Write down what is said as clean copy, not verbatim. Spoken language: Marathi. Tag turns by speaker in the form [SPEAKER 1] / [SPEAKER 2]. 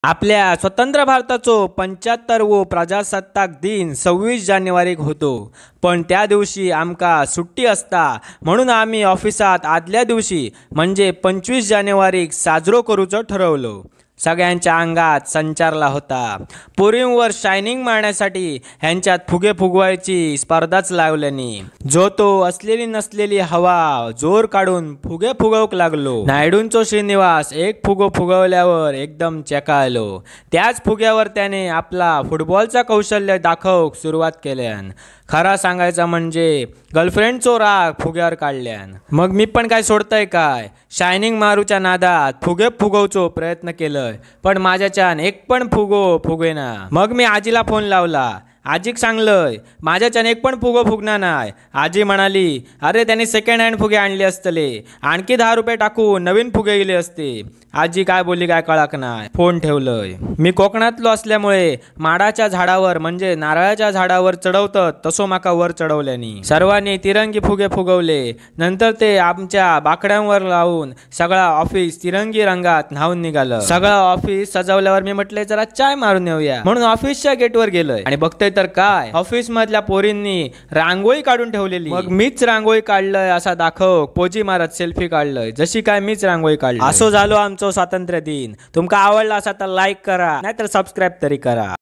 [SPEAKER 1] आपल्या स्वतंत्र भारताचो 75वो प्रजासत्ताक दिन 26 जानेवारीक होतो। पण त्या दिवशी आमका सुट्टी असता म्हणून आम्ही ऑफिसात आदल्या दिवशी म्हणजे 25 जानेवारीक साजरो करूचो ठरवलो। सगळ्यांच्या अंगात संचारला होता। पोरींवर शायनिंग मारण्यासाठी ह्यांच्यात फुगे फुगवायची स्पर्धाच लावल्यानी। जो तो असलेली नसलेली हवा जोर काढून फुगे फुगवक लागलो। नायडूंचो श्रीनिवास एक फुगो फुगवल्यावर एकदम चेकाळलो। त्याच फुग्यावर त्याने आपला फुटबॉलचा कौशल्य दाखवक सुरुवात केल्यान। खरा सांगायचं म्हणजे गर्लफ्रेंडचो राग फुग्यावर काढल्यान। मग मी पण काय सोडतय काय, शायनिंग मारूच्या नादात फुगे फुगवचो प्रयत्न केलंय, पण माझ्याच्यान एक पण फुगो फुगेना। मग मी आजीला फोन लावला। आजीक सांगलंय माझ्याच्यान एक पण फुगो फुगना नाही। आजी म्हणाली, अरे त्यांनी सेकंड हँड फुगे आणले असतले, आणखी 10 रुपये टाकून नवीन फुगे गेले असते। आजी काय बोलली काय कळक नाही, फोन ठेवलंय। मी कोकणातलो असल्यामुळे माडाच्या झाडावर म्हणजे नारळाच्या झाडावर चढवतात तसो माका वर चढवल्यानी। सर्वांनी तिरंगी फुगे फुगवले। नंतर ते आमच्या बाकड्यांवर लावून सगळा ऑफिस तिरंगी रंगात न्हावून निघालं। सगळं ऑफिस सजवल्यावर मी म्हटले जरा चाय मारून येऊया म्हणून ऑफिसच्या गेटवर गेलोय आणि बघतोय तर काय, ऑफिस मधल्या पोरींनी रांगोळी काढून ठेवलेली। मग मीच रांगोळी काढलंय असा दाखव पोजी मारत सेल्फी काढलंय जशी काय मीच रांगोळी काढली। असो झालो आमचो स्वातंत्र्य दिन। तुमका आवडला असा तर लाईक करा, नाहीतर सबस्क्राईब तरी करा।